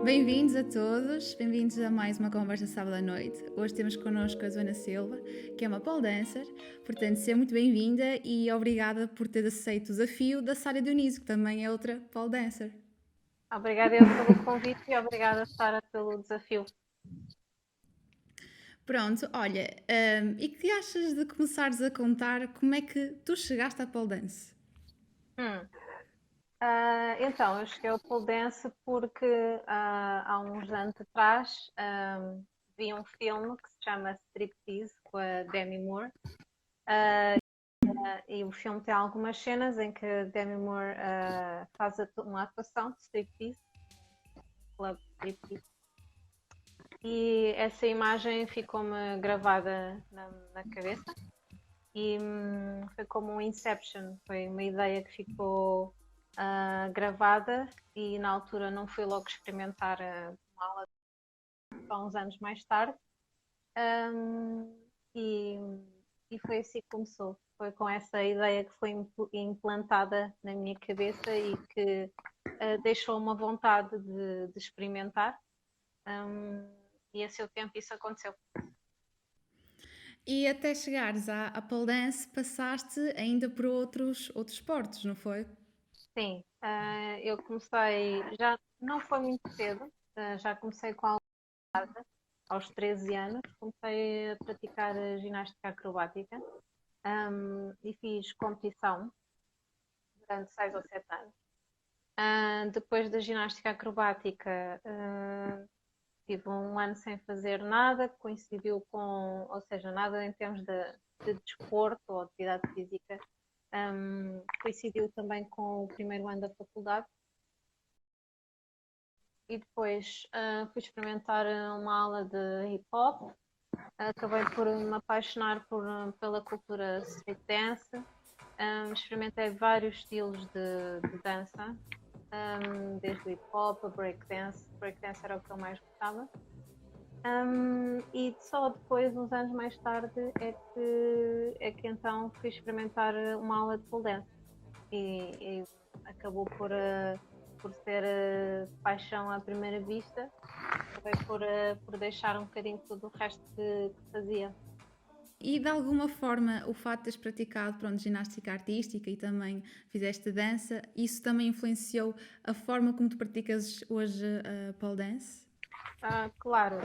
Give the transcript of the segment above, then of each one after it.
Bem-vindos a todos, bem-vindos a mais uma conversa sábado à noite. Hoje temos connosco a Joana Silva, que é uma pole dancer, portanto, seja muito bem-vinda e obrigada por ter aceito o desafio da Sara Dionísio, que também é outra pole dancer. Obrigada eu pelo convite e obrigada, Sara, pelo desafio. Pronto, olha, e que achas de começares a contar como é que tu chegaste à pole dance? Hum. Então, eu cheguei ao pole dance porque há uns anos atrás vi um filme que se chama Striptease, com a Demi Moore, e o filme tem algumas cenas em que a Demi Moore faz uma atuação de striptease, club striptease, e essa imagem ficou-me gravada na cabeça. E foi como um Inception, foi uma ideia que ficou gravada e na altura não fui logo experimentar uma aula só uns anos mais tarde. Um, e, e foi assim que começou. Foi com essa ideia que foi implantada na minha cabeça e que deixou uma vontade de experimentar. E a seu tempo isso aconteceu. E até chegares à pole dance passaste ainda por outros esportes, não foi? Sim, eu comecei, já não foi muito cedo, já comecei com aos 13 anos, comecei a praticar a ginástica acrobática, e fiz competição durante 6 ou 7 anos. Depois da ginástica acrobática, tive um ano sem fazer nada, coincidiu com, ou seja, nada em termos de desporto ou atividade física, coincidiu também com o primeiro ano da faculdade. E depois fui experimentar uma aula de hip hop. Acabei por me apaixonar pela cultura street dance. Experimentei vários estilos de dança, desde o hip hop a break dance. Break dance era o que eu mais gostava. E só depois, uns anos mais tarde, é que então fui experimentar uma aula de pole dance. E acabou por ser paixão à primeira vista. Acabei por deixar um bocadinho tudo o resto que fazia. E de alguma forma o facto de teres praticado pronto, ginástica artística e também fizeste dança, isso também influenciou a forma como tu praticas hoje a pole dance? Claro,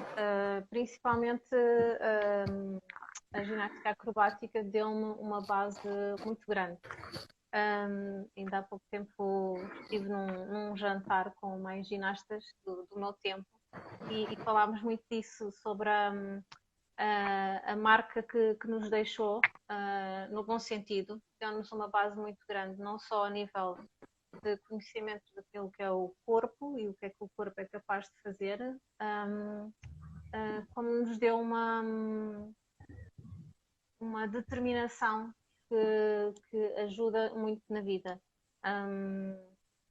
principalmente a ginástica acrobática deu-me uma base muito grande. Ainda há pouco tempo estive num jantar com mais ginastas do meu tempo e falámos muito disso, sobre a marca que nos deixou, no bom sentido, deu-nos uma base muito grande, não só a nível de conhecimento daquilo que é o corpo e o que é que o corpo é capaz de fazer, como nos deu uma determinação que ajuda muito na vida.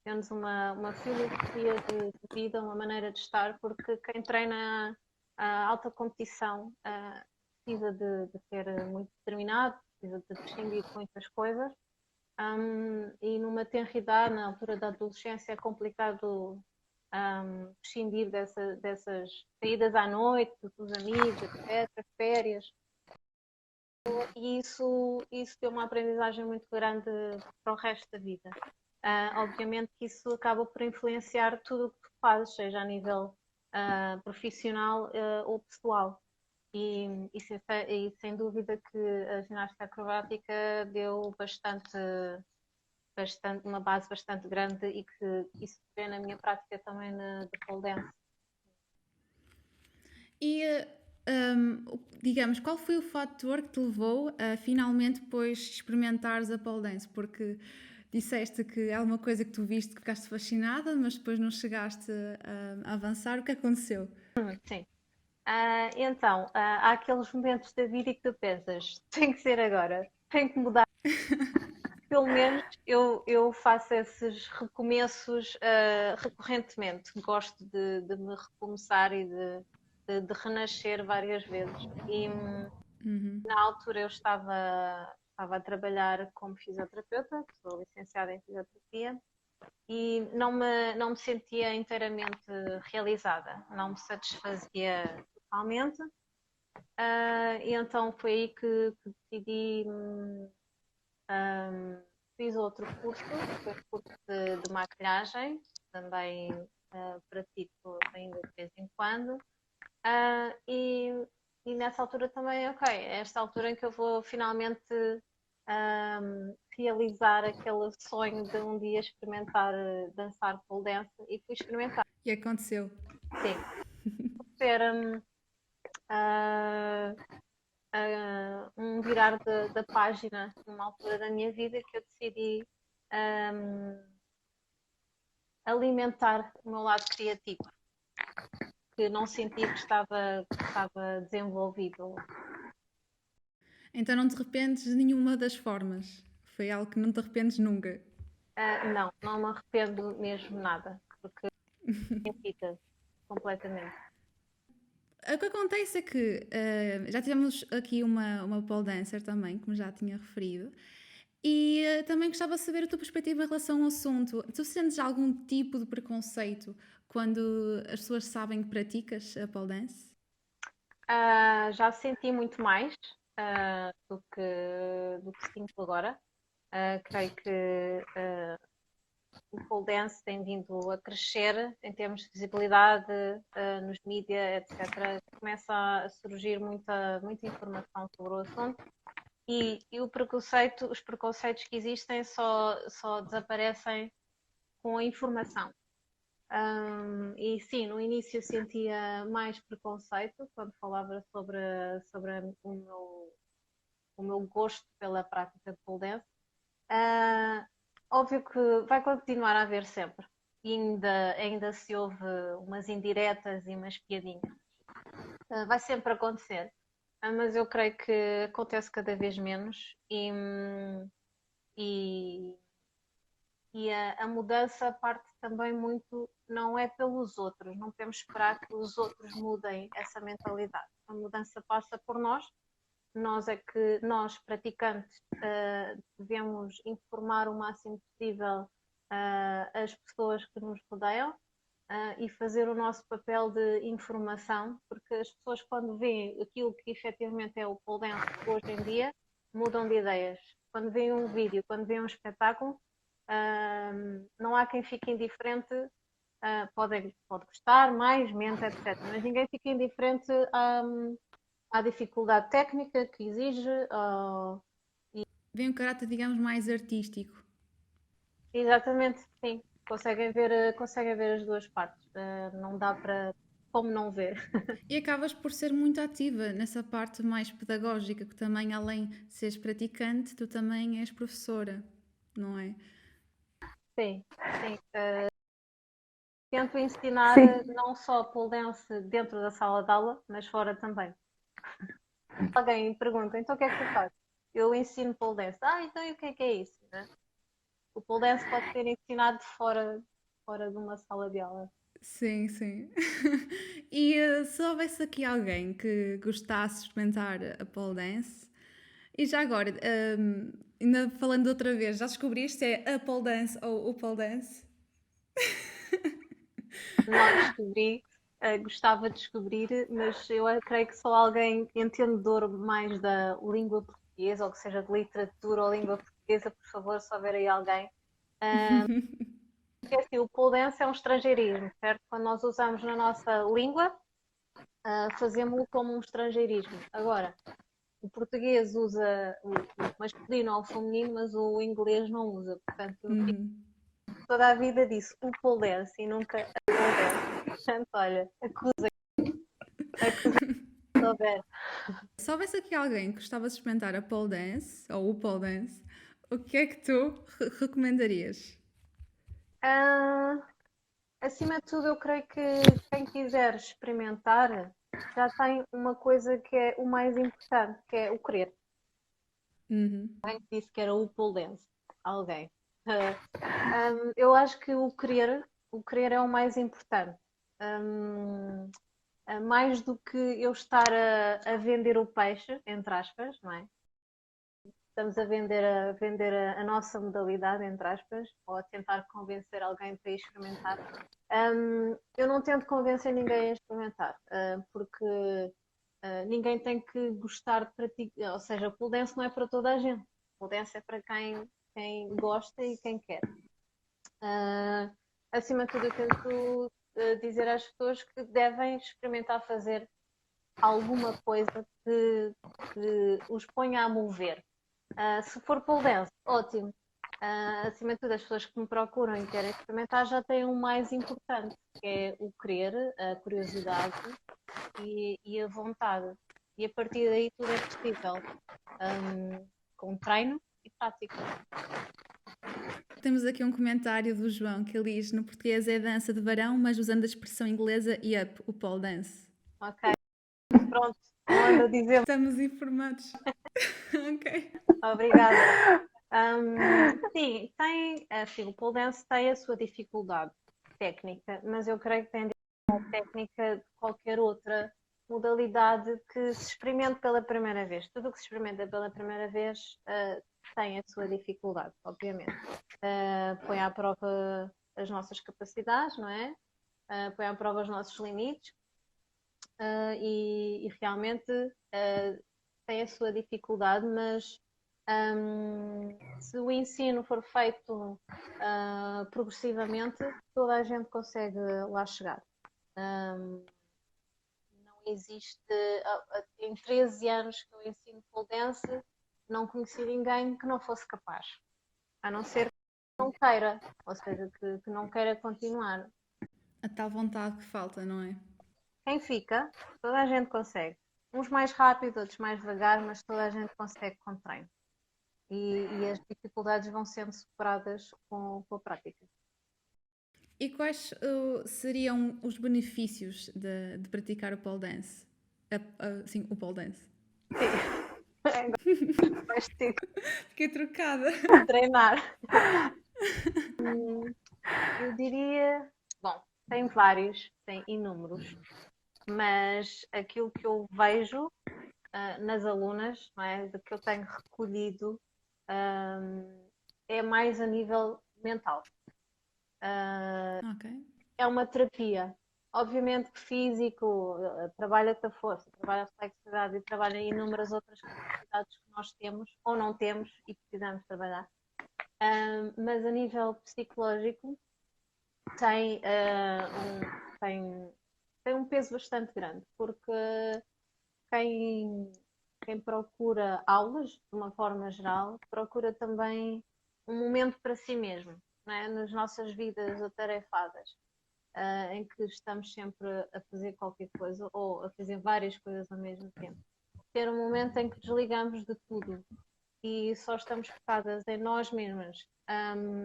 Temos uma filosofia de vida, uma maneira de estar, porque quem treina a alta competição precisa de ser muito determinado, precisa de prescindir de muitas coisas. E numa tenra idade, na altura da adolescência, é complicado prescindir dessas saídas à noite, dos amigos, etc., férias. E isso deu uma aprendizagem muito grande para o resto da vida. Obviamente que isso acaba por influenciar tudo o que tu fazes, seja a nível profissional ou pessoal. E sem dúvida que a ginástica acrobática deu uma base bastante grande e que isso se vê na minha prática também de pole dance. E digamos, qual foi o fator que te levou a finalmente depois experimentares a pole dance? Porque disseste que é uma coisa que tu viste que ficaste fascinada, mas depois não chegaste a avançar. O que aconteceu? Sim. Então, há aqueles momentos da vida que tu pensas, tem que ser agora, tem que mudar. Pelo menos eu faço esses recomeços recorrentemente. Gosto de me recomeçar e de renascer várias vezes. E Uhum. na altura eu estava a trabalhar como fisioterapeuta, sou licenciada em fisioterapia, e não me sentia inteiramente realizada, não me satisfazia totalmente. E então foi aí que decidi, fiz outro curso, foi um curso de maquilhagem, também pratico ainda de vez em quando. Ah, e, e nessa altura também, ok, é esta altura em que eu vou finalmente realizar aquele sonho de um dia experimentar dançar pole dance e fui experimentar. E aconteceu. Sim, ser ah, um virar da página numa altura da minha vida que eu decidi um, alimentar o meu lado criativo, que não sentia que estava desenvolvido. Então não te arrependes de nenhuma das formas. Foi algo que não te arrependes nunca. Não me arrependo mesmo nada, porque significa completamente. O que acontece é que já tivemos aqui uma pole dancer também, como já tinha referido, e também gostava de saber a tua perspectiva em relação ao assunto. Tu sentes algum tipo de preconceito quando as pessoas sabem que praticas a pole dance? Já senti muito mais do que sinto agora. Creio que o pole dance tem vindo a crescer em termos de visibilidade nos mídias, etc. Começa a surgir muita informação sobre o assunto e os preconceitos que existem só desaparecem com a informação. E sim, no início sentia mais preconceito quando falava sobre o meu gosto pela prática de pole dance. Ah, Óbvio que vai continuar a haver sempre. E ainda se ouve umas indiretas e umas piadinhas. Vai sempre acontecer. Mas eu creio que acontece cada vez menos e, a mudança parte também muito, não é pelos outros, não podemos esperar que os outros mudem essa mentalidade. A mudança passa por nós é que nós, praticantes, devemos informar o máximo possível as pessoas que nos rodeiam e fazer o nosso papel de informação, porque as pessoas quando veem aquilo que efetivamente é o pole dance hoje em dia, mudam de ideias. Quando veem um vídeo, quando veem um espetáculo, não há quem fique indiferente, pode gostar mais, menos, etc. Mas ninguém fica indiferente à dificuldade técnica que exige. Vem um caráter, digamos, mais artístico. Exatamente, sim. Conseguem ver as duas partes. Não dá para como não ver. E acabas por ser muito ativa nessa parte mais pedagógica, que também, além de seres praticante, tu também és professora, não é? Sim, sim. Tento ensinar Sim. não só pole dance dentro da sala de aula, mas fora também. Alguém me pergunta, então o que é que tu fazes? Eu ensino pole dance. Então e o que é isso? Né? O pole dance pode ser ensinado fora de uma sala de aula. Sim, sim. E se houvesse aqui alguém que gostasse de experimentar a pole dance, e já agora, ainda falando outra vez, já descobriste se é a pole dance ou o pole dance? Não descobri, gostava de descobrir, mas eu creio que só alguém entendedor mais da língua portuguesa, ou que seja de literatura ou língua portuguesa, por favor, se houver aí alguém. Porque assim, o pole dance é um estrangeirismo, certo? Quando nós usamos na nossa língua, fazemos-lo como um estrangeirismo. Agora, o português usa o masculino ou o feminino, mas o inglês não usa. Portanto, eu toda a vida disse o pole dance e nunca a pole dance. Portanto, olha, acusem se houver. Se houvesse aqui alguém que gostava de experimentar a pole dance ou o pole dance, o que é que tu recomendarias? Ah, Acima de tudo, eu creio que quem quiser experimentar já tem uma coisa que é o mais importante, que é o querer. Uhum. Alguém que disse que era o pole dance. Alguém. Eu acho que o querer é o mais importante. Um, Mais do que eu estar a vender o peixe, entre aspas, não é? estamos a vender a nossa modalidade, entre aspas, ou a tentar convencer alguém para ir experimentar. Eu não tento convencer ninguém a experimentar, porque ninguém tem que gostar de praticar, ou seja, o pole dance não é para toda a gente. O pole dance é para quem gosta e quem quer. Acima de tudo, eu tento dizer às pessoas que devem experimentar fazer alguma coisa que os ponha a mover. Se for pole dance, ótimo. Acima de tudo, as pessoas que me procuram e querem experimentar já têm o mais importante, que é o querer, a curiosidade e a vontade. E a partir daí tudo é possível, com treino e prática. Temos aqui um comentário do João que ele diz: no português é dança de varão, mas usando a expressão inglesa yup, o pole dance. Ok, pronto, não ando a dizer. Estamos informados. Ok. Obrigada. Sim, assim, o pole dance tem a sua dificuldade técnica, mas eu creio que tem dificuldade técnica de qualquer outra modalidade que se experimente pela primeira vez. Tudo o que se experimenta pela primeira vez tem a sua dificuldade, obviamente. Põe à prova as nossas capacidades, não é? Põe à prova os nossos limites e realmente tem a sua dificuldade, mas se o ensino for feito progressivamente, toda a gente consegue lá chegar. Não existe, em 13 anos que eu ensino pole dance, não conheci ninguém que não fosse capaz, a não ser que não queira, ou seja, que não queira continuar. A tal vontade que falta, não é? Quem fica, toda a gente consegue. Uns mais rápido, outros mais devagar, mas toda a gente consegue com treino. E as dificuldades vão sendo superadas com a prática. E quais seriam os benefícios de praticar o pole dance? Sim, o pole dance. Sim, Fiquei trocada. treinar. Eu diria, bom, tem vários, tem inúmeros, mas aquilo que eu vejo nas alunas, não é, do que eu tenho recolhido, é mais a nível mental. Ok. É uma terapia. Obviamente que físico, trabalha-te a força, trabalha a flexibilidade e trabalha inúmeras outras capacidades que nós temos ou não temos e precisamos trabalhar. Mas a nível psicológico tem, tem um peso bastante grande, porque quem, quem procura aulas, de uma forma geral, procura também um momento para si mesmo, não é? Nas nossas vidas atarefadas, em que estamos sempre a fazer qualquer coisa ou a fazer várias coisas ao mesmo tempo. Ter um momento em que desligamos de tudo e só estamos focadas em nós mesmas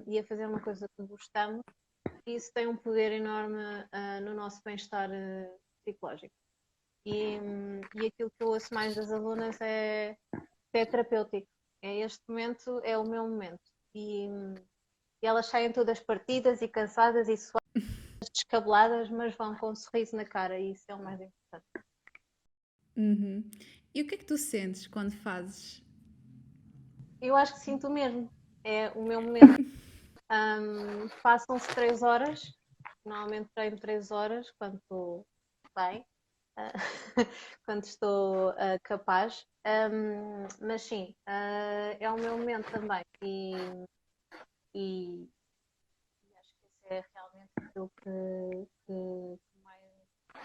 e a fazer uma coisa que gostamos, isso tem um poder enorme no nosso bem-estar psicológico. E aquilo que eu ouço mais das alunas é terapêutico. É este momento, é o meu momento. E elas saem todas partidas e cansadas e suadas, descabeladas, mas vão com um sorriso na cara e isso é o mais importante. Uhum. E o que é que tu sentes quando fazes? Eu acho que sinto o mesmo. É o meu momento. Passam-se 3 horas, normalmente treino 3 horas quando estou bem, quando estou capaz, mas sim, é o meu momento também e acho que isso é realmente aquilo que mais.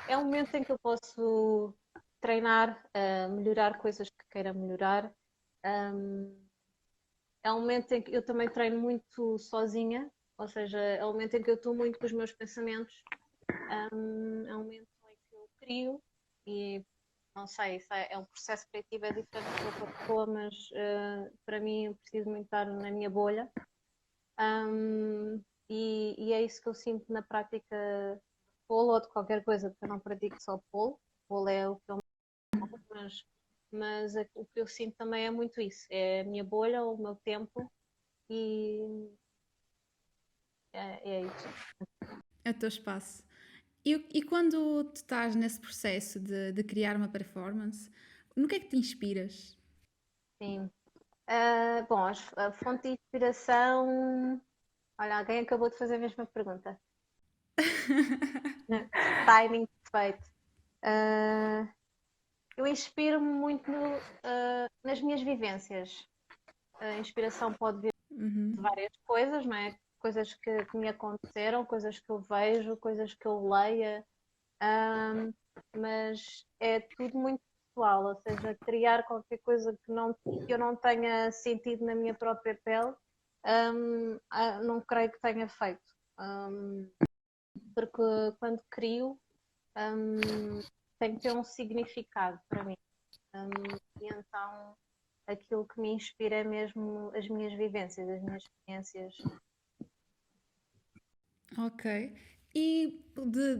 É um momento em que eu posso treinar, melhorar coisas que queira melhorar. É um momento em que eu também treino muito sozinha, ou seja, é um momento em que eu estou muito com os meus pensamentos. É um momento em que eu crio e não sei, isso é um processo criativo, é diferente de outra pessoa, mas para mim eu preciso muito estar na minha bolha. E é isso que eu sinto na prática de polo ou de qualquer coisa, porque eu não pratico só polo. Polo é o que eu mas o que eu sinto também é muito isso. É a minha bolha, o meu tempo e é isso. É o teu espaço. E quando tu estás nesse processo de criar uma performance, no que é que te inspiras? Sim. Bom, a fonte de inspiração. Olha, alguém acabou de fazer a mesma pergunta. Timing perfeito. Ah, eu inspiro-me muito nas minhas vivências. A inspiração pode vir de Uhum. várias coisas, não é? Coisas que me aconteceram, coisas que eu vejo, coisas que eu leia, ahm, mas é tudo muito pessoal, ou seja, criar qualquer coisa que eu não tenha sentido na minha própria pele, não creio que tenha feito. Porque quando crio, tem que ter um significado para mim. E então aquilo que me inspira é mesmo as minhas vivências, as minhas experiências. Ok. E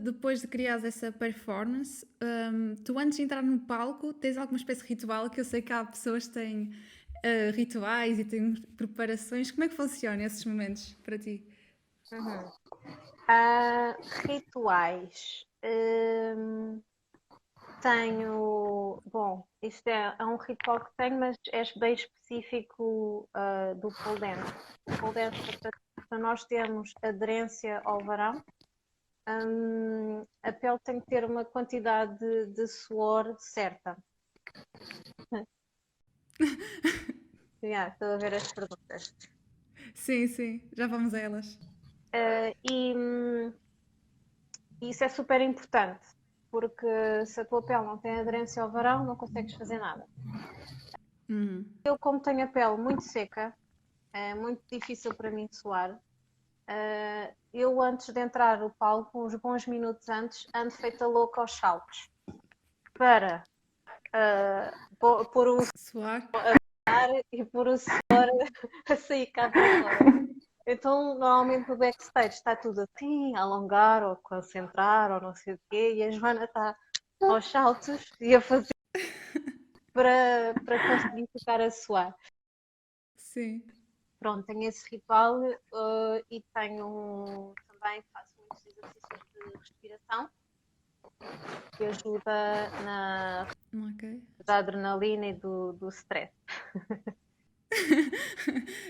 depois de criares essa performance, tu antes de entrar no palco tens alguma espécie de ritual que eu sei que há pessoas que têm rituais e têm preparações. Como é que funcionam esses momentos para ti? Uhum. Rituais. Tenho. Bom, isto é um ritual que tenho, mas é bem específico do pole dance. O pole dance, para nós termos aderência ao varão, a pele tem que ter uma quantidade de suor certa. Estou a ver as perguntas. Sim, sim, já vamos a elas. E isso é super importante, porque se a tua pele não tem aderência ao varão, não consegues fazer nada. Uhum. Eu, como tenho a pele muito seca, é muito difícil para mim suar. Eu, antes de entrar no palco, uns bons minutos antes, ando feita louca aos saltos para pôr o Suar? ar e pôr o suor a sair cá para fora. Então, normalmente no backstage está tudo assim, a alongar ou a concentrar ou não sei o quê, e a Joana está aos saltos e a fazer para conseguir ficar a suar. Sim. Pronto, tenho esse ritual e também faço muitos exercícios de respiração que ajuda Ok. da adrenalina e do stress.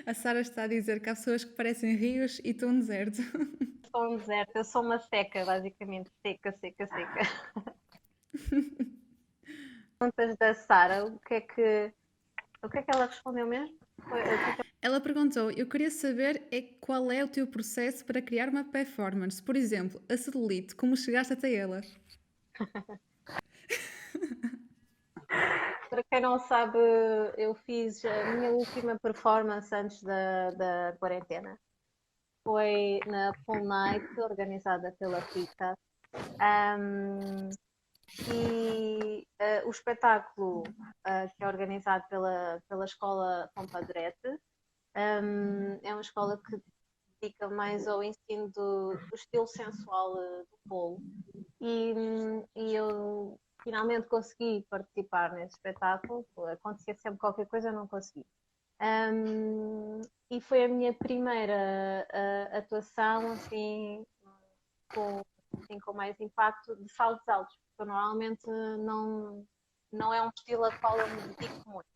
A Sara está a dizer que há pessoas que parecem rios e tu um deserto. Sou um deserto, eu sou uma seca, basicamente, seca, seca, seca. Perguntas da Sara, o que é que ela respondeu mesmo? O que é que Ela perguntou: Eu queria saber qual é o teu processo para criar uma performance? Por exemplo, a celulite, como chegaste até ela? Para quem não sabe, eu fiz a minha última performance antes da quarentena. Foi na Full Night, organizada pela Rita. Um, o espetáculo, que é organizado pela Escola Compadrete, é uma escola que dedica mais ao ensino do estilo sensual do polo. E eu finalmente consegui participar nesse espetáculo. Acontecia sempre qualquer coisa, eu não consegui. Um, e foi a minha primeira atuação assim com, com mais impacto de saltos altos, porque eu normalmente não é um estilo a qual eu me dedico muito.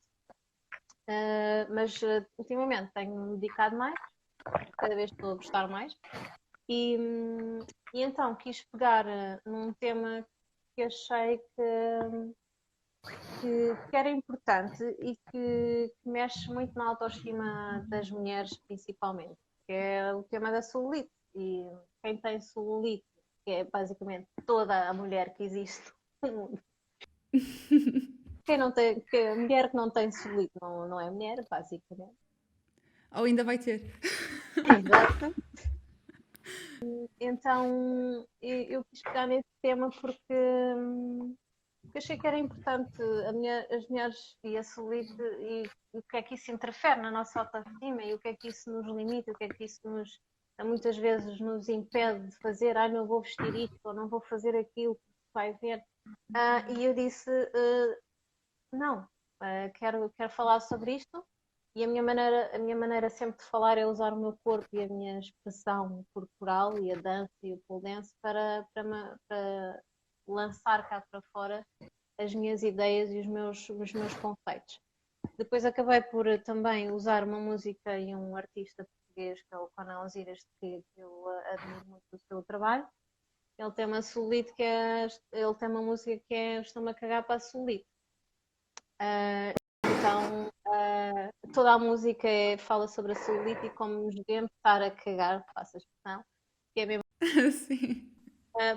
Mas ultimamente tenho-me dedicado mais, cada vez estou a gostar mais. E, e então quis pegar num tema que achei que era importante e que mexe muito na autoestima das mulheres, principalmente, que é o tema da celulite. E quem tem celulite, que é basicamente toda a mulher que existe no mundo, quem não tem, que a mulher que não tem celulite não é mulher, basicamente. Ou ainda vai ter? Exato. Então eu quis pegar nesse tema porque achei que era importante as mulheres e a solite e o que é que isso interfere na nossa autoestima e o que é que isso nos limita, o que é que isso muitas vezes nos impede de fazer, não vou vestir isto ou não vou fazer aquilo que vai ver. E eu disse, não, quero falar sobre isto e a minha maneira sempre de falar é usar o meu corpo e a minha expressão corporal e a dança e o pole dance para lançar cá para fora as minhas ideias e os meus conceitos. Depois acabei por também usar uma música e um artista português, que é o Conan Osiris, que eu admiro muito o seu trabalho. Ele tem uma solite ele tem uma música que é Estou-me a cagar para a solite. Então, toda a música fala sobre a celulite e como nos devemos estar a cagar, faço a expressão, que é mesmo Sim.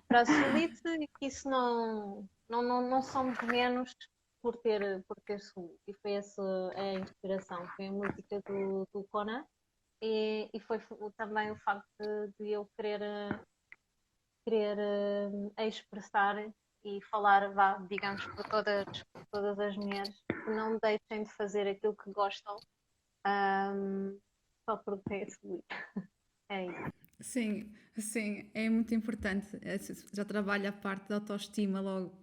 para a celulite e que isso não somos menos por ter celulite. E foi essa a inspiração, foi a música do Conan e foi também o facto de eu querer expressar e falar, vá, digamos, por todas as mulheres que não deixem de fazer aquilo que gostam só porque têm celulite. É isso. Sim, sim, é muito importante. Já trabalha a parte da autoestima logo.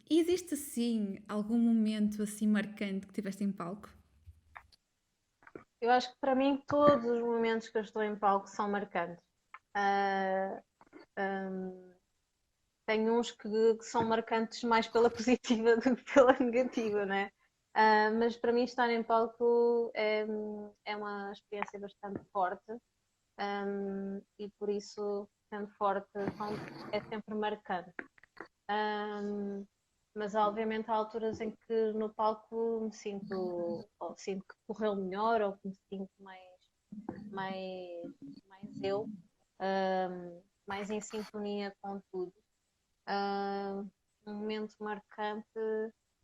Existe assim algum momento assim marcante que tiveste em palco? Eu acho que para mim todos os momentos que eu estou em palco são marcantes. Ah, ahm, Tenho uns que são marcantes mais pela positiva do que pela negativa, né? Mas para mim estar em palco é uma experiência bastante forte, e por isso, sendo forte, é sempre marcante. Um, mas obviamente há alturas em que no palco me sinto, ou sinto que correu melhor, ou que me sinto mais, mais eu, mais em sintonia com tudo. Um momento marcante.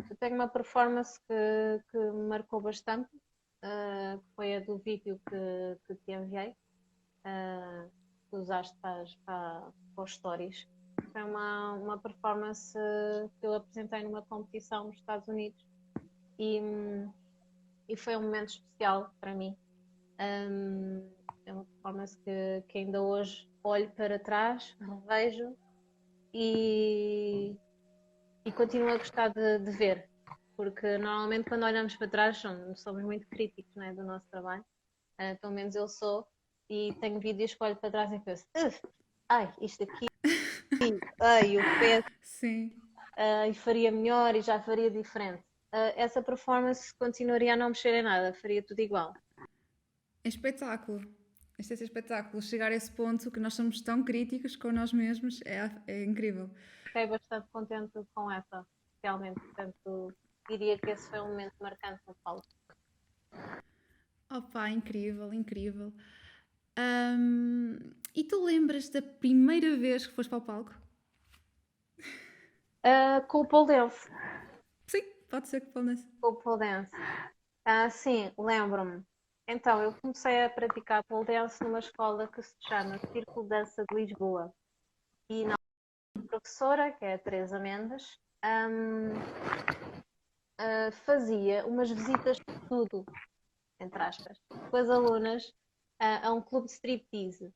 Eu tenho uma performance que me marcou bastante, que foi a do vídeo que te enviei, que usaste para os stories. Foi uma performance que eu apresentei numa competição nos Estados Unidos e, e foi um momento especial para mim. É uma performance que ainda hoje olho para trás, revejo e, e continuo a gostar de ver, porque normalmente quando olhamos para trás somos muito críticos, né, do nosso trabalho. Pelo menos eu sou, e tenho vídeos que olho para trás e penso, ai, isto aqui, ai, o peso, Sim, e faria melhor e já faria diferente. Essa performance continuaria a não mexer em nada, faria tudo igual. é espetáculo. Este é ser espetáculo. Chegar a esse ponto que nós somos tão críticos com nós mesmos é incrível. Fiquei bastante contente com essa, realmente, portanto, diria que esse foi um momento marcante no palco. Opa, incrível, incrível. E tu lembras da primeira vez que foste para o palco? Com o pole dance, Sim, pode ser que pole. com o pole dance. Sim, lembro-me. Então, eu comecei a praticar pole dance numa escola que se chama Círculo de Dança de Lisboa. E na professora, que é a Teresa Mendes, fazia umas visitas de estudo, entre aspas, com as alunas a um clube de striptease.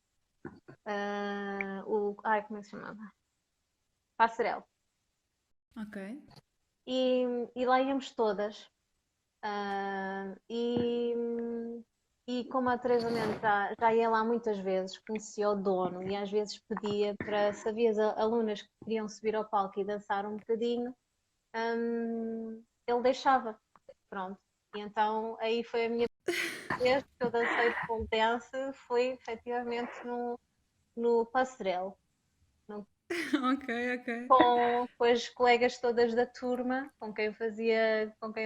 Como é que se chamava? Passarel. Ok. E lá íamos todas. E como a Teresa Mendes já ia lá muitas vezes, conhecia o dono e às vezes pedia para, se havia alunas que queriam subir ao palco e dançar um bocadinho, ele deixava. Pronto. E então aí foi a minha vez que eu dancei de pole dance, foi efetivamente no Passerelle, Ok, ok. com as colegas todas da turma com quem eu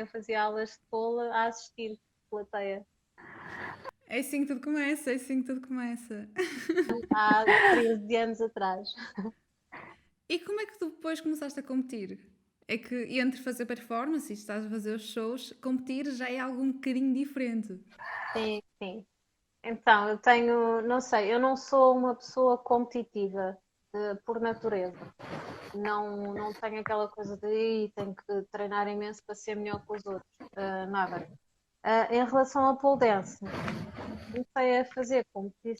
fazia aulas de pole a assistir plateia. É assim que tudo começa, é assim que tudo começa. Há 13 anos atrás. E como é que tu depois começaste a competir? É que entre fazer performance e estás a fazer os shows, competir já é algo um bocadinho diferente. Sim, sim. Então, não sei, eu não sou uma pessoa competitiva por natureza. Não tenho aquela coisa de tenho que treinar imenso para ser melhor que os outros. Nada. Em relação ao pole dance, comecei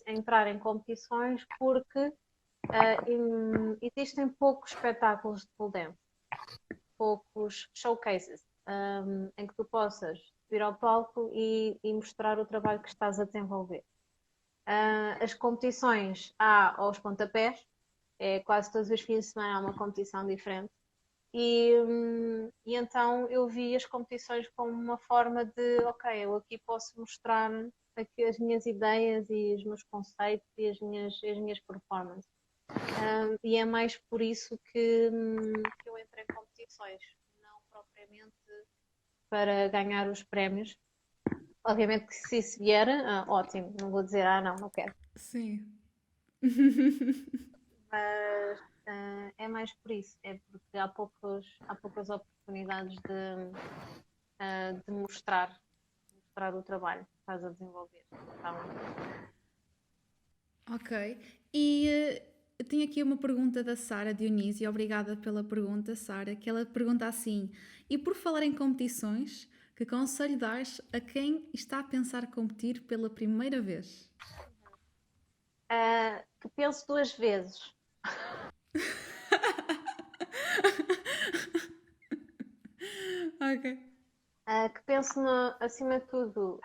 a entrar em competições porque existem poucos espetáculos de pole dance, poucos showcases, em que tu possas vir ao palco e mostrar o trabalho que estás a desenvolver. As competições há aos pontapés, quase todos os fins de semana há uma competição diferente. E então eu vi as competições como uma forma de, ok, eu aqui posso mostrar aqui as minhas ideias e os meus conceitos e as minhas performances. E é mais por isso que eu entrei em competições, não propriamente para ganhar os prémios. Obviamente que se isso vier, ótimo, não vou dizer, não quero. Sim. Mas é mais por isso, é porque há poucas oportunidades de mostrar o trabalho que estás a desenvolver. Então, Ok. E eu tenho aqui uma pergunta da Sara Dionísio. Obrigada pela pergunta, Sara. Que ela pergunta assim: e por falar em competições, que conselho dás a quem está a pensar competir pela primeira vez? que penso duas vezes. Ok. Que pense acima de tudo,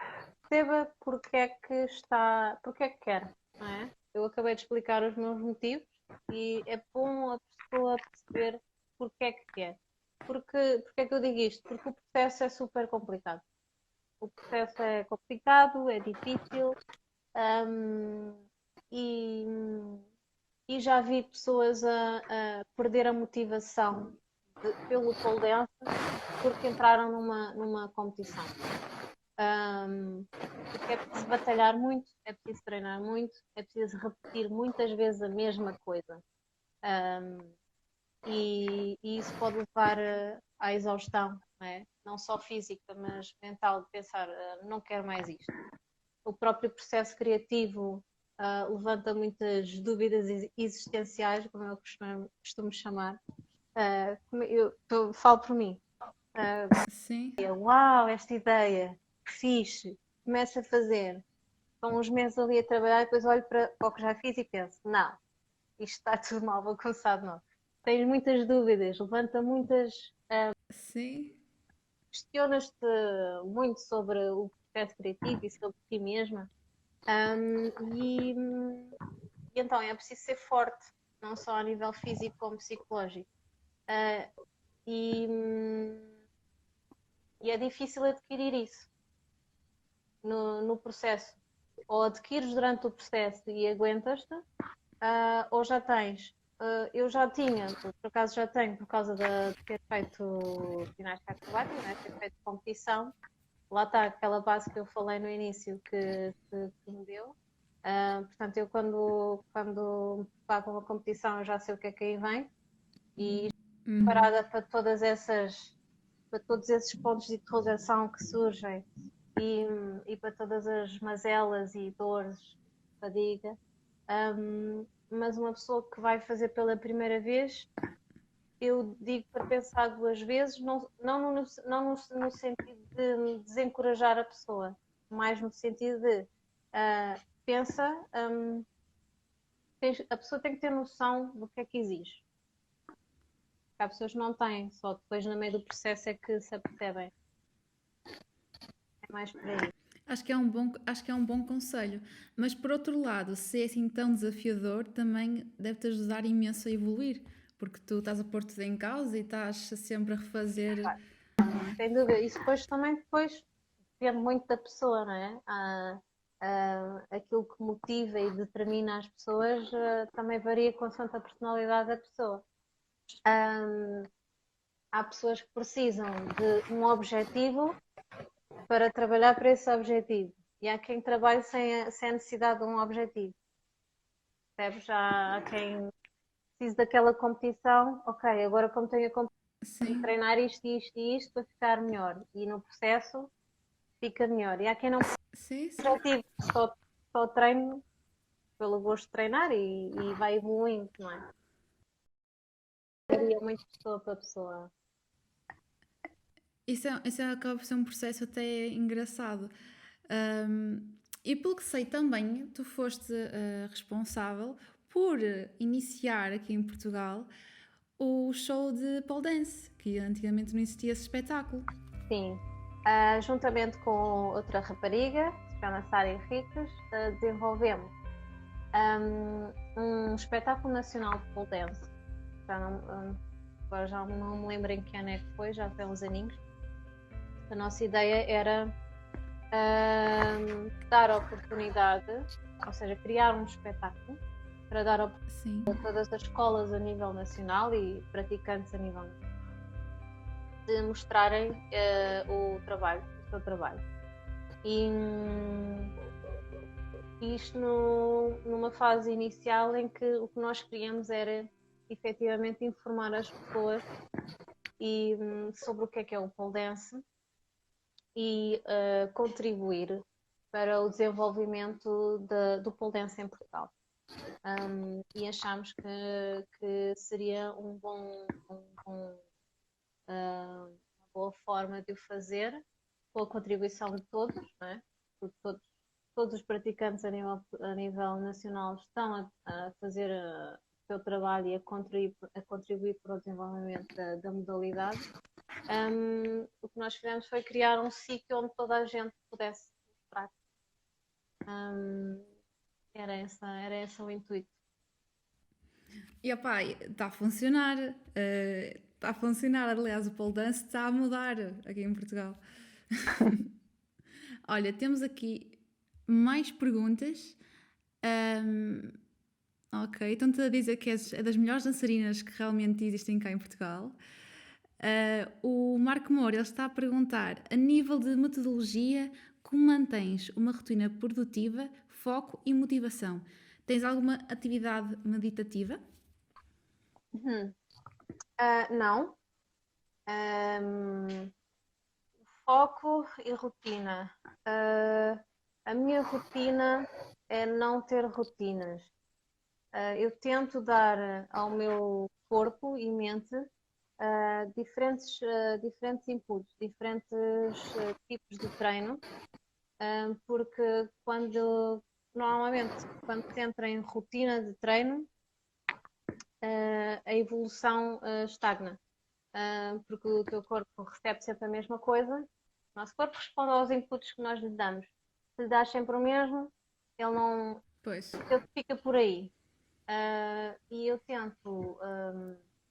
perceba porque é que quer, não é? Eu acabei de explicar os meus motivos e é bom a pessoa perceber porque é que quer. Porque é que eu digo isto? Porque o processo é super complicado. O processo é complicado, é difícil, hum, e, e já vi pessoas a perder a motivação pelo pole dance porque entraram numa competição. Porque é preciso batalhar muito, é preciso treinar muito, é preciso repetir muitas vezes a mesma coisa. E isso pode levar à exaustão, não é? Não só física, mas mental, de pensar, não quero mais isto. O próprio processo criativo levanta muitas dúvidas existenciais, como eu costumo chamar. Falo por mim. Sim. Uau, esta ideia, que fixe, começo a fazer. Estão uns meses ali a trabalhar e depois olho para o que já fiz e penso, não, isto está tudo mal, vou começar de novo. Tens muitas dúvidas, levanta muitas, Sim. questionas-te muito sobre o processo criativo e sobre ti mesma. E então é preciso ser forte, não só a nível físico como psicológico. E, e é difícil adquirir isso no processo. Ou adquires durante o processo e aguentas-te, ou já tens. Eu já tinha, por acaso já tenho, por causa de ter feito ginástica acrobática, né? Ter feito competição. Lá está aquela base que eu falei no início que me deu. Portanto, eu quando vá para uma competição eu já sei o que é que aí vem e Uhum. parada para todos esses pontos de interrogação que surgem e para todas as mazelas e dores, fadiga. Mas uma pessoa que vai fazer pela primeira vez, eu digo para pensar duas vezes, não no sentido de desencorajar a pessoa, mais no sentido de pensa, a pessoa tem que ter noção do que é que exige. Há pessoas que não têm, só depois no meio do processo é que se apercebem. É mais por aí. Acho que é um bom conselho. Mas por outro lado, se é assim tão desafiador, também deve-te ajudar imenso a evoluir, porque tu estás a pôr tudo em causa e estás sempre a refazer, não é? Sem dúvida. Isso depois depende muito da pessoa, não é? Aquilo que motiva e determina as pessoas também varia consoante a personalidade da pessoa. Há pessoas que precisam de um objetivo para trabalhar para esse objetivo. E há quem trabalhe sem a necessidade de um objetivo. Percebes? Há quem precise daquela competição, ok, agora como tenho a competição, de Sim, treinar isto, isto e isto para ficar melhor. E no processo fica melhor. E há quem não sim, sim. objetivo, só treino pelo gosto de treinar e vai evoluindo, não é? Varia muito de pessoa para pessoa. Isso acaba por ser um processo até engraçado. E pelo que sei também, tu foste responsável por iniciar aqui em Portugal o show de pole dance, que antigamente não existia esse espetáculo. Sim. Juntamente com outra rapariga, que se chama Sara Henriques, desenvolvemos um espetáculo nacional de pole dance. Já não, agora já não me lembro em que ano é que foi, já tem uns aninhos. A nossa ideia era dar oportunidade, ou seja, criar um espetáculo para dar oportunidade Sim. a todas as escolas a nível nacional e praticantes a nível nacional de mostrarem o seu trabalho. E isto numa fase inicial em que o que nós queríamos era efetivamente informar as pessoas sobre o que é o pole dance e contribuir para o desenvolvimento do pole dance em Portugal. E achámos que seria uma boa forma de o fazer, com a contribuição de todos, não é? Porque todos os praticantes a nível nacional estão a fazer o seu trabalho e a contribuir para o desenvolvimento da modalidade. O que nós fizemos foi criar um sítio onde toda a gente pudesse mostrar. Era esse o intuito. E opá, está a funcionar. Está a funcionar. Aliás, o pole dance está a mudar aqui em Portugal. Olha, temos aqui mais perguntas. Ok, estão-te a dizer que és das melhores dançarinas que realmente existem cá em Portugal. O Marco Moura, ele está a perguntar, a nível de metodologia, como mantens uma rotina produtiva, foco e motivação? Tens alguma atividade meditativa? Não. Foco e rotina. A minha rotina é não ter rotinas. Eu tento dar ao meu corpo e mente diferentes inputs, diferentes tipos de treino, porque normalmente quando se entra em rotina de treino, a evolução estagna. Porque o teu corpo recebe sempre a mesma coisa. O nosso corpo responde aos inputs que nós lhe damos. Se lhe dás sempre o mesmo, ele não. Pois. Ele fica por aí. E eu tento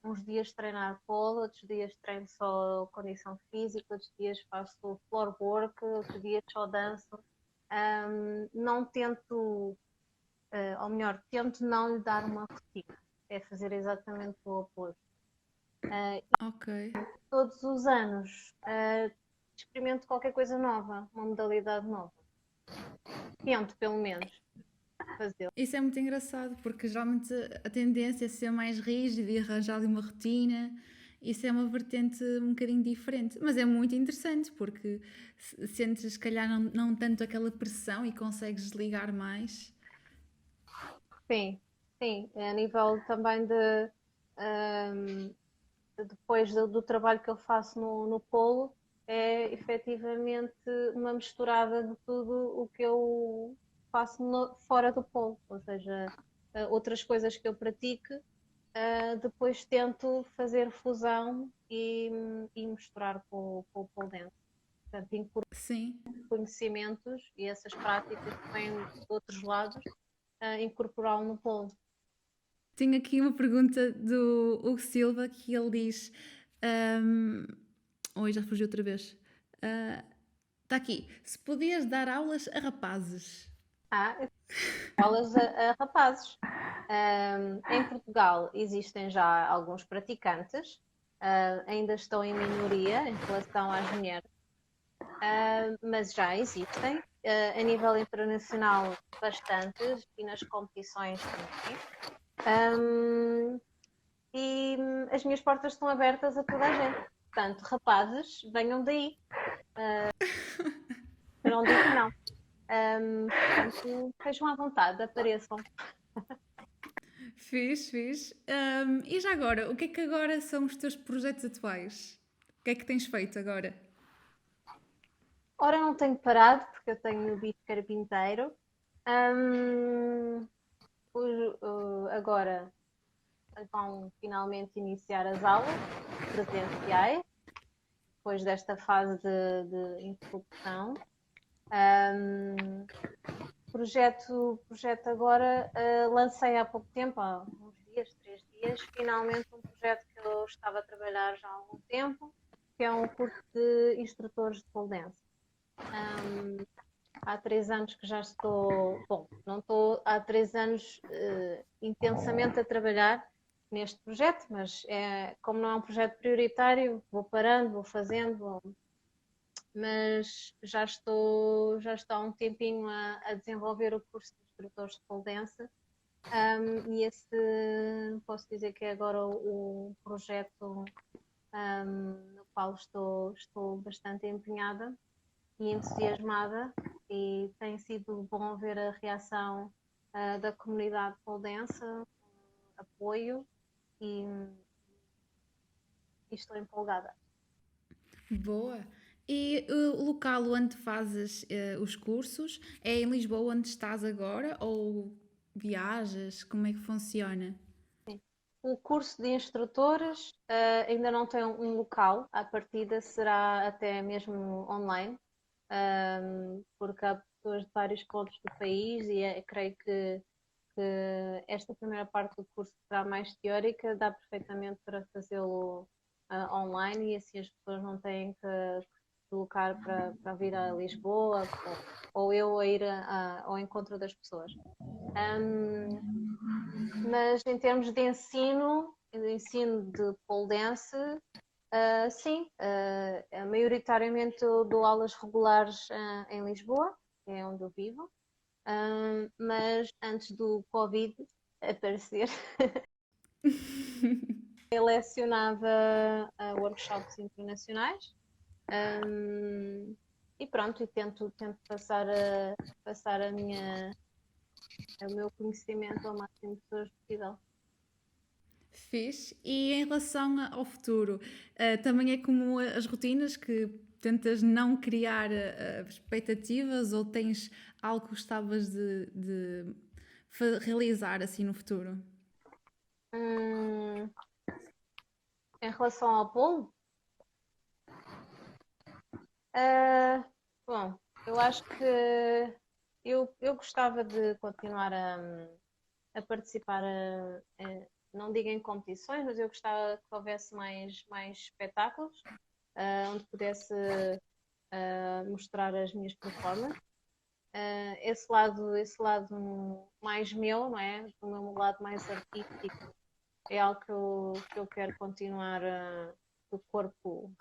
uns dias treinar pole, outros dias treino só condição física, outros dias faço floor work, outros dias só danço. Não tento, ou melhor, tento não lhe dar uma rotina. É fazer exatamente o oposto. Ok. Todos os anos experimento qualquer coisa nova, uma modalidade nova. Tento, pelo menos, fazer. Isso é muito engraçado, porque geralmente a tendência é ser mais rígida e arranjar ali uma rotina. Isso é uma vertente um bocadinho diferente, mas é muito interessante porque sentes, se calhar, não tanto aquela pressão e consegues desligar mais. Sim, sim. A nível também depois do trabalho que eu faço no polo, é efetivamente uma misturada de tudo o que eu faço fora do polo, ou seja, outras coisas que eu pratico, depois tento fazer fusão e misturar com o pole dance. Portanto, incorporar Sim. conhecimentos e essas práticas que vêm de outros lados, incorporá-lo no polo. Tenho aqui uma pergunta do Hugo Silva que ele diz. Oi, já fugiu outra vez. Está aqui. Se podias dar aulas a rapazes. Aulas a rapazes. Em Portugal existem já alguns praticantes, ainda estão em minoria em relação às mulheres, mas já existem. A nível internacional, bastantes, e nas competições também. E as minhas portas estão abertas a toda a gente. Portanto, rapazes, venham daí. Eu não digo que não. Portanto, estejam à vontade, apareçam. Fiz. E já agora, o que é que agora são os teus projetos atuais? O que é que tens feito agora? Ora, não tenho parado, porque eu tenho o bico carpinteiro. Agora vão finalmente iniciar as aulas presenciais, depois desta fase de introdução. Projeto agora lancei há pouco tempo, há uns dias, 3 dias, finalmente um projeto que eu estava a trabalhar já há algum tempo, que é um curso de instrutores de pole dance. Há 3 anos que já estou, bom, não estou há 3 anos intensamente a trabalhar neste projeto, mas como não é um projeto prioritário, vou parando, vou fazendo, mas já estou há um tempinho a desenvolver o curso de instrutores de pole dance. E esse posso dizer que é agora o projeto no qual estou bastante empenhada e entusiasmada, e tem sido bom ver a reação da comunidade pole dance, apoio, e estou empolgada. Boa. E o local onde fazes os cursos é em Lisboa, onde estás agora, ou viajas? Como é que funciona? Sim. O curso de instrutores ainda não tem um local, à partida será até mesmo online, porque há pessoas de vários pontos do país e creio que esta primeira parte do curso será mais teórica, dá perfeitamente para fazê-lo online, e assim as pessoas não têm que se deslocar para vir a Lisboa, ou eu a ir ao encontro das pessoas. Mas em termos de ensino de pole dance, sim, maioritariamente eu dou aulas regulares em Lisboa, que é onde eu vivo. Mas antes do Covid aparecer, eu lecionava workshops internacionais. E pronto, e tento passar o meu conhecimento ao máximo de pessoas possível. Fiz. E em relação ao futuro, também é como as rotinas que tentas não criar expectativas, ou tens algo que gostavas de realizar assim no futuro? Hum, Em relação ao polo, ah, bom, eu acho que eu gostava de continuar a participar, não digo em competições, mas eu gostava que houvesse mais espetáculos, onde pudesse mostrar as minhas performances. Esse lado mais meu, não é? O meu lado mais artístico é algo que eu quero continuar, o corpo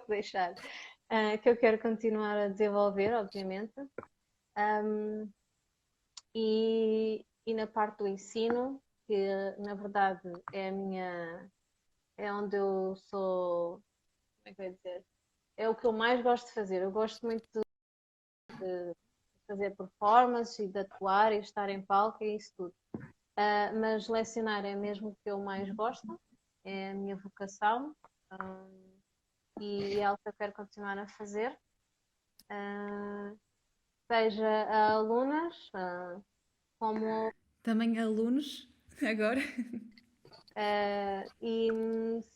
deixar, que eu quero continuar a desenvolver, obviamente. Um, e na parte do ensino, que na verdade é onde eu sou, como é que eu ia dizer? É o que eu mais gosto de fazer. Eu gosto muito de fazer performances e de atuar e estar em palco e isso tudo. Mas lecionar é mesmo o que eu mais gosto, é a minha vocação, e é algo que eu quero continuar a fazer, uh, seja a alunas, como Também alunos, agora? e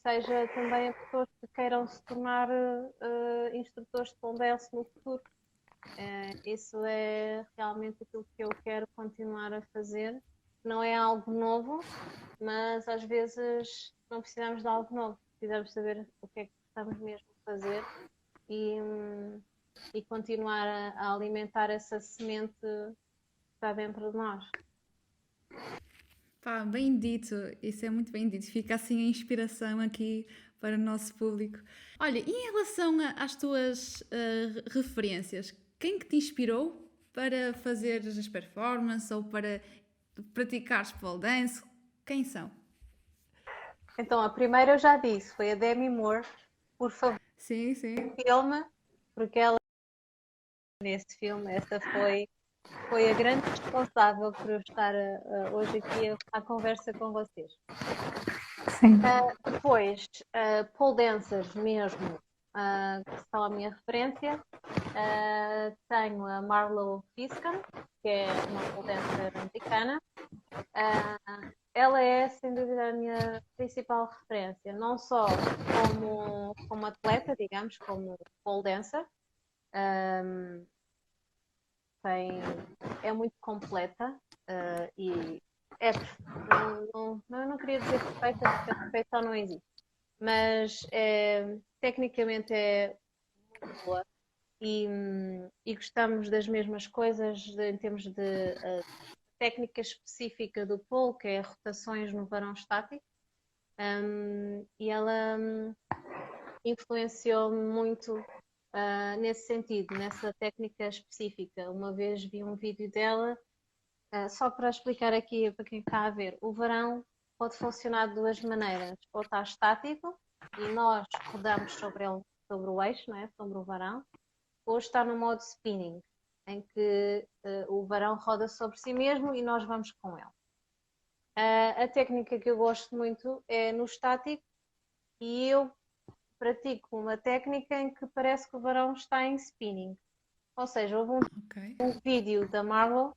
seja também a pessoas que queiram se tornar instrutores de pole dance no futuro. Isso é realmente aquilo que eu quero continuar a fazer. Não é algo novo, mas às vezes não precisamos de algo novo. Precisamos saber o que é que estamos mesmo a fazer, e continuar a alimentar essa semente que está dentro de nós. Pá, bem dito, isso é muito bem dito. Fica assim a inspiração aqui para o nosso público. Olha, e em relação às tuas referências, quem que te inspirou para fazer as performances ou para praticares pole dance? Quem são? Então, a primeira eu já disse, foi a Demi Moore, por favor, Sim, sim. filme, porque ela, nesse filme, essa foi a grande responsável por eu estar hoje aqui à conversa com vocês. Sim. Depois, pole dancers mesmo, que são a minha referência. Tenho a Marlo Fiscon, que é uma pole dancer americana. Ela é, sem dúvida, a minha principal referência, não só como atleta, digamos, como pole dancer. É muito completa, e eu não queria dizer perfeita, porque a perfeição não existe, mas tecnicamente é muito boa e gostamos das mesmas coisas em termos de técnica específica do pole, que é rotações no varão estático, e ela influenciou-me muito nesse sentido, nessa técnica específica. Uma vez vi um vídeo dela, só para explicar aqui para quem está a ver, o varão pode funcionar de duas maneiras, ou está estático e nós rodamos sobre ele, sobre o eixo, não é? Sobre o varão, ou está no modo spinning, em que o varão roda sobre si mesmo e nós vamos com ele. A técnica que eu gosto muito é no estático e eu pratico uma técnica em que parece que o varão está em spinning. Ou seja, houve Ok. um vídeo da Marlow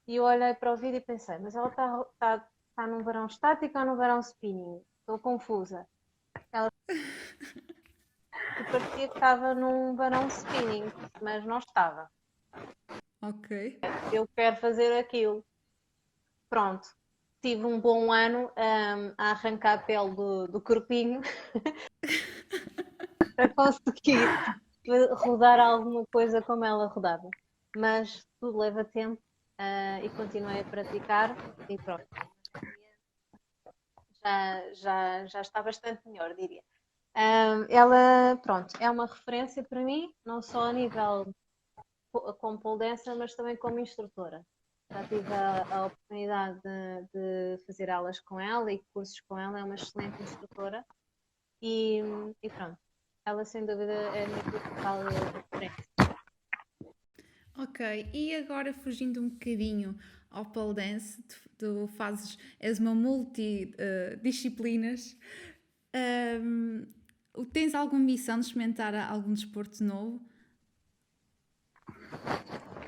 e eu olhei para o vídeo e pensei, mas ela está num varão estático ou num varão spinning? Estou confusa. E parecia que estava num varão spinning, mas não estava. Ok. Eu quero fazer aquilo. Pronto. Tive um bom ano a arrancar a pele do corpinho para conseguir rodar alguma coisa como ela rodava. Mas tudo leva tempo e continuei a praticar e pronto. Já está bastante melhor, diria. Ela, pronto, é uma referência para mim, não só a nível como pole dancer, mas também como instrutora. Já tive a oportunidade de fazer aulas com ela e cursos com ela, é uma excelente instrutora e pronto, ela sem dúvida é a minha principal referência. Ok, e agora fugindo um bocadinho ao pole dance, és uma multidisciplinas, tens alguma missão de experimentar algum desporto novo?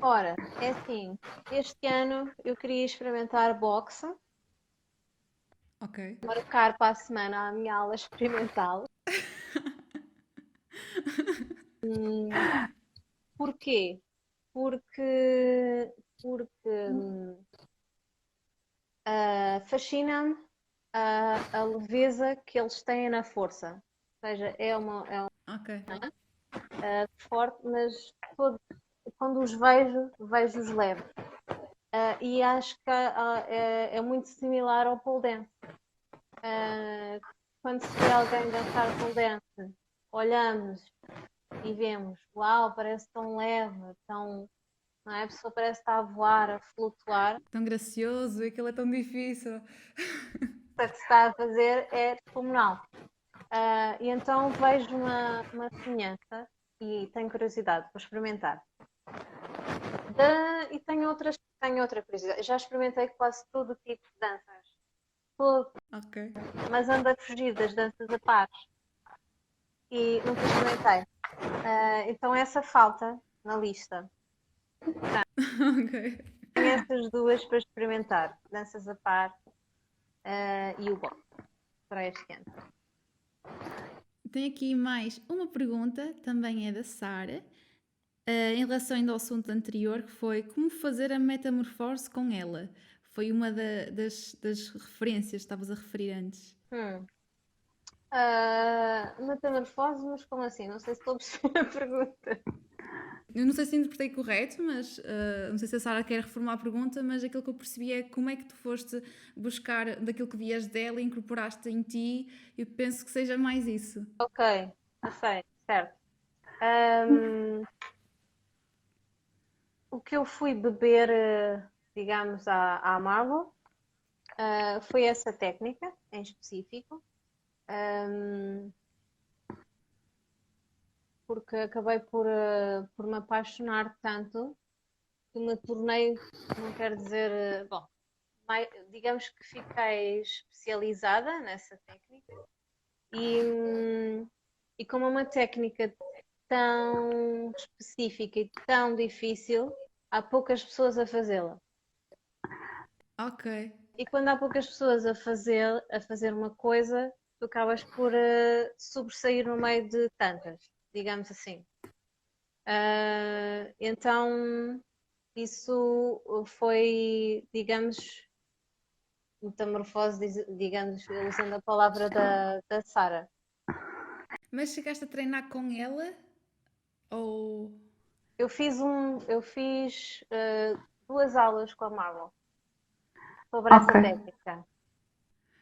Ora, é assim, este ano eu queria experimentar boxe, Ok, marcar para a semana a minha aula experimental. Porquê? Porque fascina-me a leveza que eles têm na força. Ou seja, é ok, forte, mas quando os vejo-os leves. E acho que é muito similar ao pole dance. Quando se vê alguém dançar pole dance, olhamos e vemos, uau, parece tão leve, tão, não é? A pessoa parece estar a voar, a flutuar. tão gracioso e aquilo é tão difícil. O que se está a fazer é descomunal. E então vejo uma semelhança e tenho curiosidade para experimentar. E tenho outra curiosidade. Já experimentei quase todo tipo de danças. Todo, Ok, mas ando a fugir das danças a pares. E nunca experimentei. Então essa falta na lista. ok. Tenho essas duas para experimentar. Danças a par e o boxe para este ano. Tenho aqui mais uma pergunta, também é da Sara, em relação ainda ao assunto anterior, que foi como fazer a metamorfose com ela. Foi uma das referências que estavas a referir antes. Metamorfose, mas como assim? Não sei se estou a perceber a pergunta. Eu não sei se interpretei correto, mas não sei se a Sara quer reformular a pergunta, mas aquilo que eu percebi é como é que tu foste buscar daquilo que vias dela e incorporaste em ti. Eu penso que seja mais isso. Ok, já sei, certo. Um, o que eu fui beber, digamos, à Marvel, foi essa técnica em específico, um, porque acabei por me apaixonar tanto que me tornei, não quero dizer, bom, digamos que fiquei especializada nessa técnica e, e como é uma técnica tão específica e tão difícil, há poucas pessoas a fazê-la. Ok, E quando há poucas pessoas a fazer uma coisa, tu acabas por sobressair no meio de tantas, digamos assim. Então, isso foi, digamos, metamorfose, digamos, usando a palavra da Sara. Mas chegaste a treinar com ela? Ou. Eu fiz 2 aulas com a Marvel sobre Ok. essa técnica.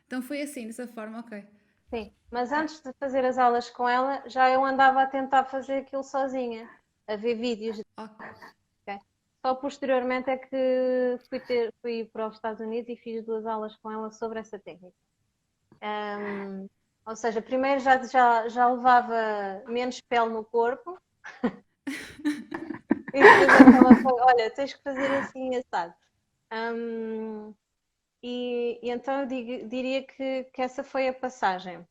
Então foi assim, dessa forma, ok. Sim, mas antes de fazer as aulas com ela, já eu andava a tentar fazer aquilo sozinha, a ver vídeos. Ok. Ok? Só posteriormente é que fui para os Estados Unidos e fiz 2 aulas com ela sobre essa técnica. Ou seja, primeiro já levava menos pele no corpo e depois é que ela foi, olha, tens que fazer assim assado. Hum, e então eu diria que essa foi a passagem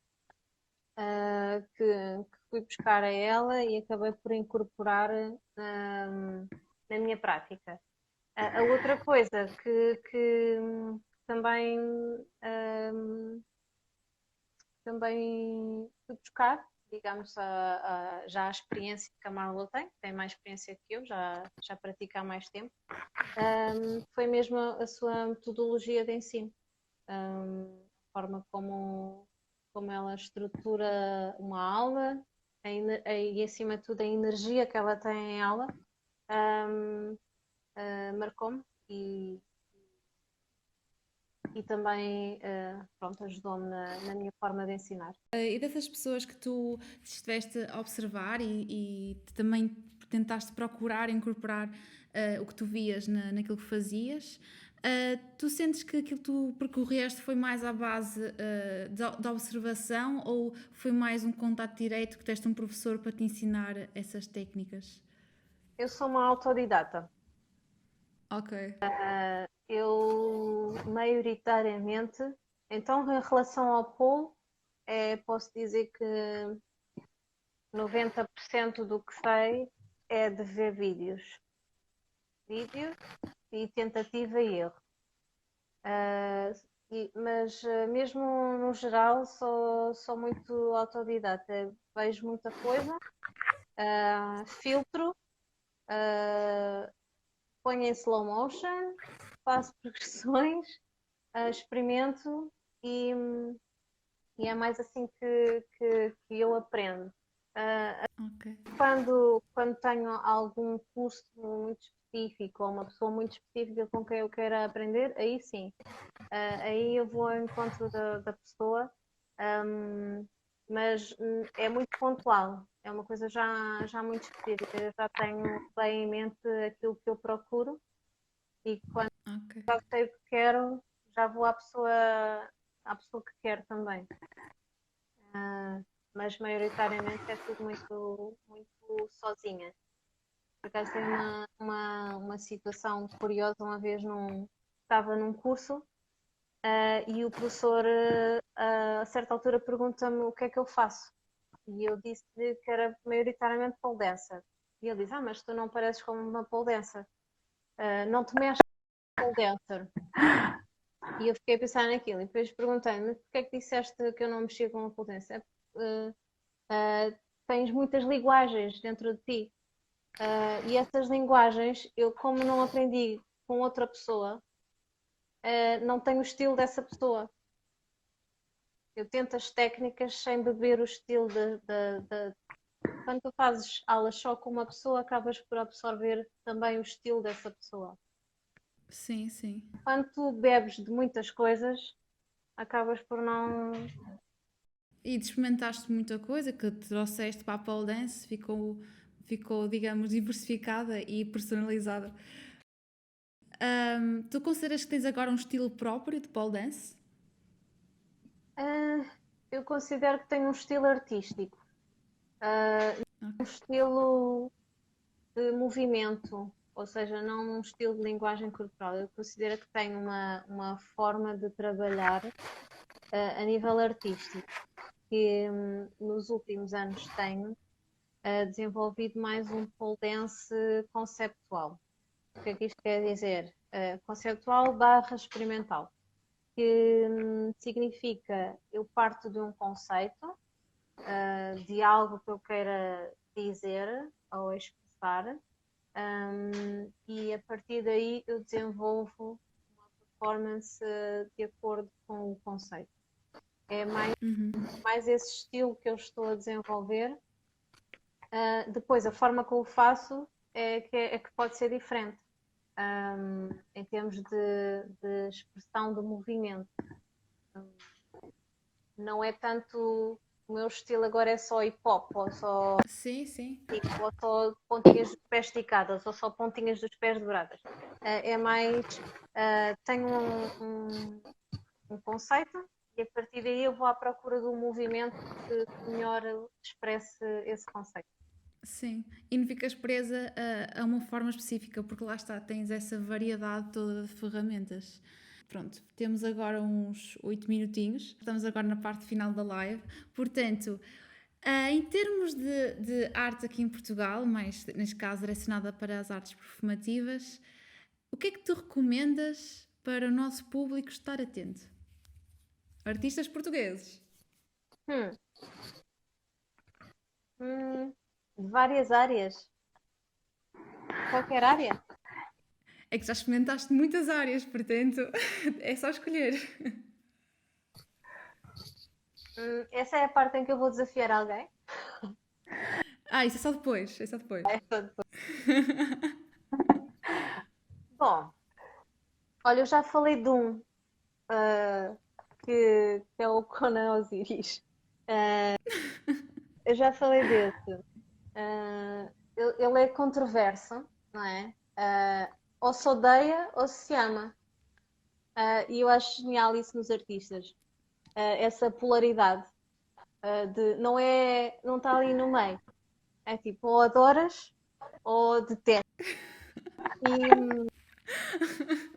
que fui buscar a ela e acabei por incorporar na minha prática. A outra coisa que também, também fui buscar, digamos, já a experiência que a Marlo tem mais experiência que eu, já pratica há mais tempo, foi mesmo a sua metodologia de ensino, a forma como ela estrutura uma aula e, acima de tudo, a energia que ela tem em aula, marcou-me e também pronto, ajudou-me na minha forma de ensinar. E dessas pessoas que tu estiveste a observar e também tentaste procurar incorporar o que tu vias naquilo que fazias, tu sentes que aquilo que tu percorreste foi mais à base da observação ou foi mais um contato direto que tiveste um professor para te ensinar essas técnicas? Eu sou uma autodidata. Ok. Eu, maioritariamente, então, em relação ao polo, posso dizer que 90% do que sei é de ver vídeos. Vídeos e tentativa e erro. Mas mesmo no geral sou muito autodidata. Vejo muita coisa, filtro, ponho em slow motion, faço progressões, experimento e é mais assim que eu aprendo. Ok. Quando tenho algum curso muito específico ou uma pessoa muito específica com quem eu queira aprender, aí sim, aí eu vou ao encontro da pessoa, mas é muito pontual, é uma coisa já muito específica, eu já tenho bem em mente aquilo que eu procuro e quando Ok. já sei o que quero, já vou à pessoa que quero também. Mas maioritariamente é tudo muito, muito sozinha. Por acaso tem uma situação curiosa, uma vez estava num curso e o professor a certa altura pergunta-me o que é que eu faço. E eu disse-lhe que era maioritariamente pole dancer. E ele diz, mas tu não pareces como uma pole dancer. Não te mexes com pole dancer. E eu fiquei a pensar naquilo. E depois perguntei-me, porquê é que disseste que eu não mexia com uma pole dancer? Tens muitas linguagens dentro de ti. E essas linguagens, eu como não aprendi com outra pessoa, não tenho o estilo dessa pessoa. Eu tento as técnicas sem beber o estilo Quando tu fazes aulas só com uma pessoa, acabas por absorver também o estilo dessa pessoa. Sim, sim. Quando tu bebes de muitas coisas, acabas por não... E experimentaste muita coisa que te trouxeste para a pole dance, ficou, digamos, diversificada e personalizada. Tu consideras que tens agora um estilo próprio de pole dance? Eu considero que tenho um estilo artístico. Um estilo de movimento, ou seja, não um estilo de linguagem corporal. Eu considero que tenho uma forma de trabalhar a nível artístico, que nos últimos anos tenho desenvolvido mais um pole dance conceptual. O que é que isto quer dizer? Conceptual barra experimental, que significa eu parto de um conceito, de algo que eu queira dizer ou expressar, e a partir daí eu desenvolvo uma performance de acordo com o conceito. É Uhum. mais esse estilo que eu estou a desenvolver. Depois, a forma que eu faço é que pode ser diferente, em termos de expressão do movimento. Não é tanto. O meu estilo agora é só hip hop, ou só Sim, sim. ou só pontinhas dos pés esticadas, ou só pontinhas dos pés dobradas. É mais. Tenho um conceito e a partir daí eu vou à procura do movimento que melhor expresse esse conceito. Sim, e não ficas presa a uma forma específica, porque lá está, tens essa variedade toda de ferramentas. Pronto, temos agora uns 8 minutinhos, estamos agora na parte final da live, portanto, em termos de arte aqui em Portugal, mais neste caso direcionada para as artes performativas, o que é que tu recomendas para o nosso público estar atento? Artistas portugueses. Hum, várias áreas. Qualquer área. É que já experimentaste muitas áreas, portanto, é só escolher. Essa é a parte em que eu vou desafiar alguém. Ah, isso é só depois, é só depois. Bom, olha, eu já falei de um que é o Conan Osiris. Eu já falei desse. Ele é controverso, não é? Ou se odeia ou se ama. E eu acho genial isso nos artistas. Essa polaridade não está ali no meio. É tipo, ou adoras ou detestas. E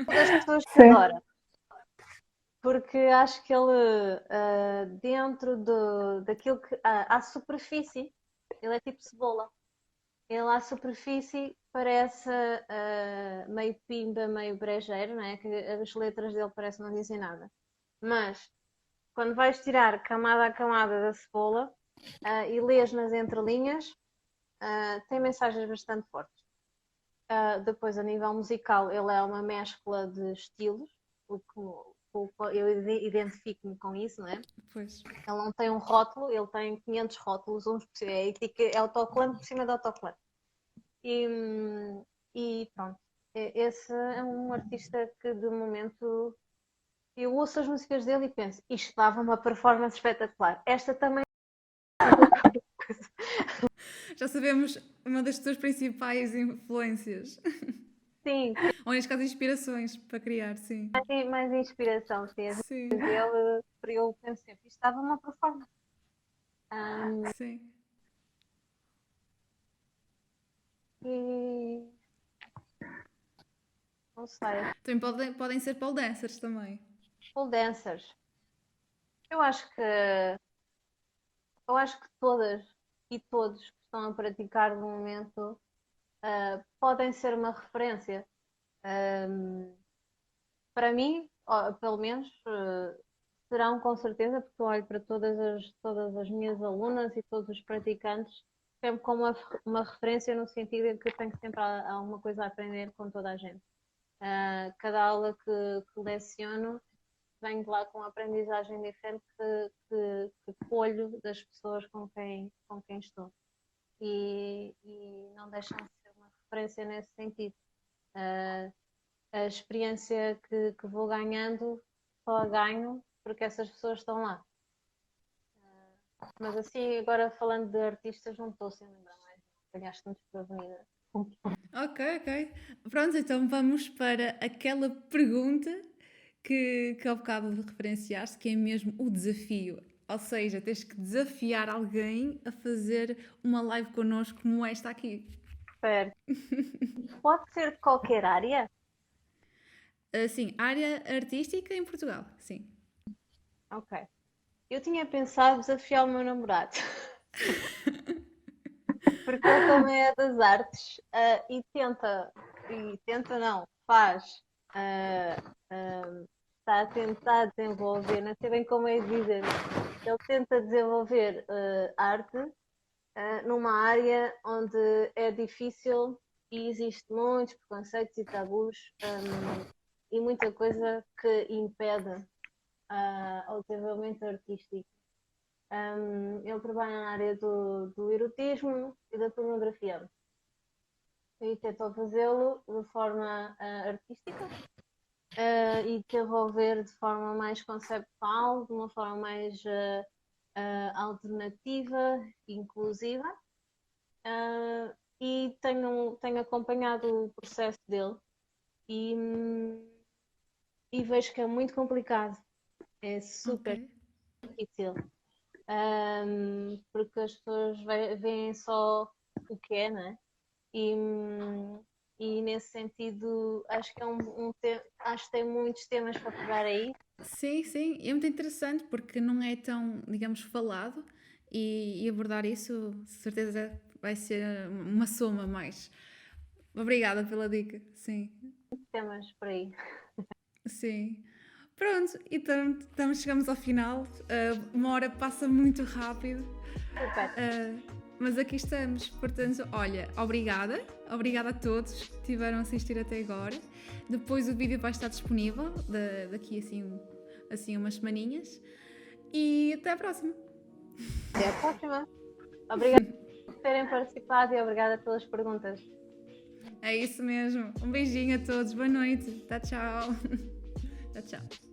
das pessoas que Sim. adoram. Porque acho que ele, dentro daquilo que. À superfície, ele é tipo cebola. Ele à superfície parece meio pimba, meio brejeiro, não é? Que as letras dele parecem não dizem nada. Mas quando vais tirar camada a camada da cebola e lês nas entrelinhas, tem mensagens bastante fortes. Depois, a nível musical, ele é uma mescla de estilos, o que eu identifico-me com isso, não é? Pois. Ele não tem um rótulo, ele tem 500 rótulos, é autocolante por cima de autocolante. E pronto, esse é um artista que de momento eu ouço as músicas dele e penso, isto dava uma performance espetacular. Esta também. Já sabemos uma das tuas principais influências. Sim, Ou neste caso, inspirações para criar, sim. tem mais inspiração, sim. As Sim, músicas dele, eu penso sempre, isto dava uma performance. sim. E não sei, Também podem ser pole dancers também. pole dancers. Eu acho que todas e todos que estão a praticar no momento podem ser uma referência. Para mim, pelo menos, serão com certeza, porque eu olho para todas as minhas alunas e todos os praticantes sempre como uma referência no sentido de que eu tenho sempre alguma coisa a aprender com toda a gente. Cada aula que leciono, venho de lá com uma aprendizagem diferente que colho das pessoas com quem estou. E não deixam de ser uma referência nesse sentido. A experiência que vou ganhando, só a ganho porque essas pessoas estão lá. Mas assim, agora falando de artistas, não estou sem lembrar mais. Calhaste-me desprevenida. Ok, ok. Pronto, então vamos para aquela pergunta que ao bocado referenciaste, que é mesmo o desafio. Ou seja, tens que desafiar alguém a fazer uma live connosco como esta aqui. Certo. Pode ser de qualquer área? Sim, área artística em Portugal, sim. Ok. Eu tinha pensado desafiar o meu namorado. Porque ele também é das artes e tenta não, faz, ah, está a tentar desenvolver, não sei bem como é dizer, ele tenta desenvolver arte numa área onde é difícil e existe muitos preconceitos e tabus e muita coisa que impede ao desenvolvimento artístico. Ele trabalha na área do erotismo e da pornografia e tentou fazê-lo de forma artística e desenvolver de forma mais conceptual, de uma forma mais alternativa, inclusiva. E tenho acompanhado o processo dele e, vejo que é muito complicado, é super Ok. difícil, porque as pessoas veem só o que é, né? E nesse sentido acho que acho que tem muitos temas para pegar aí. Sim, sim, é muito interessante porque não é tão, digamos, falado e abordar isso, certeza vai ser uma soma mais. Obrigada pela dica, sim, Temas por aí. sim. Pronto, então chegamos ao final. Uma hora passa muito rápido, Super. mas aqui estamos. Portanto, olha, obrigada. Obrigada a todos que tiveram a assistir até agora. Depois o vídeo vai estar disponível daqui assim umas semaninhas. E até à próxima. Até a próxima. Obrigada por terem participado e obrigada pelas perguntas. É isso mesmo. Um beijinho a todos. Boa noite. Tchau, tchau. Tchau, tchau.